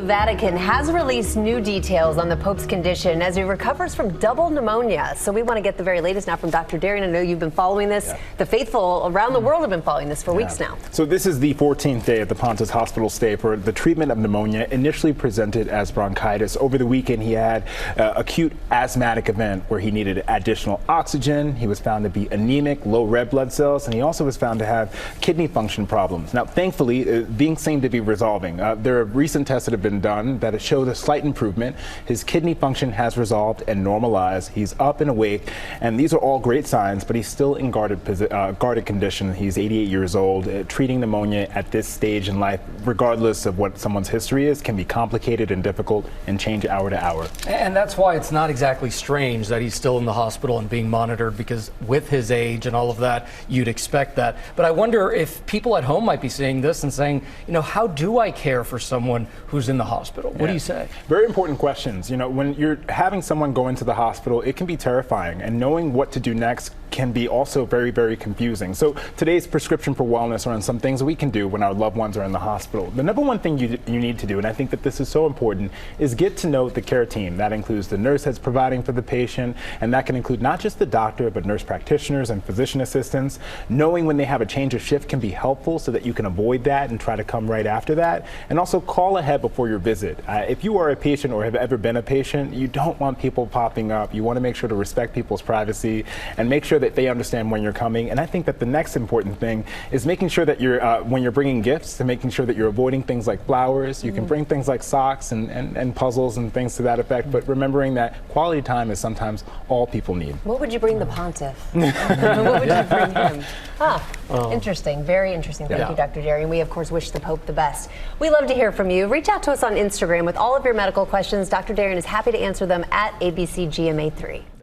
The Vatican has released new details on the Pope's condition as he recovers from double pneumonia. So we want to get the very latest now from Dr. Darien. I know you've been following this. Yeah. The faithful around the world have been following this for weeks now. So this is the 14th day of the Pontiff's hospital stay for the treatment of pneumonia, initially presented as bronchitis. Over the weekend, he had acute asthmatic event where he needed additional oxygen. He was found to be anemic, low red blood cells, and he also was found to have kidney function problems. Now, thankfully, being seemed to be resolving. There are recent tests that have been done that have showed a slight improvement. His kidney function has resolved and normalized. He's up and awake, and these are all great signs, but he's still in guarded condition. He's 88 years old. Treating pneumonia at this stage in life, regardless of what someone's history is, can be complicated and difficult and change hour to hour. And that's why it's not exactly strange that he's still in the hospital and being monitored, because with his age and all of that, you'd expect that. But I wonder if people at home might be seeing this and saying, you know, how do I care for someone who's in the hospital? What do you say? Very important questions. You know, when you're having someone go into the hospital, it can be terrifying, and knowing what to do next can be also very, very confusing. So today's prescription for wellness are on some things we can do when our loved ones are in the hospital. The number one thing you need to do, and I think that this is so important, is get to know the care team. That includes the nurse that's providing for the patient, and that can include not just the doctor, but nurse practitioners and physician assistants. Knowing when they have a change of shift can be helpful so that you can avoid that and try to come right after that. And also call ahead before your visit. If you are a patient or have ever been a patient, you don't want people popping up. You want to make sure to respect people's privacy and make sure that they understand when you're coming. And I think that the next important thing is making sure that you're, when you're bringing gifts, and making sure that you're avoiding things like flowers. You can bring things like socks and puzzles and things to that effect, but remembering that quality time is sometimes all people need. What would you bring the Pontiff? What would you bring him? Interesting. Very interesting. Thank you, Dr. Darien. We, of course, wish the Pope the best. We love to hear from you. Reach out to us on Instagram with all of your medical questions. Dr. Darien is happy to answer them at ABCGMA3.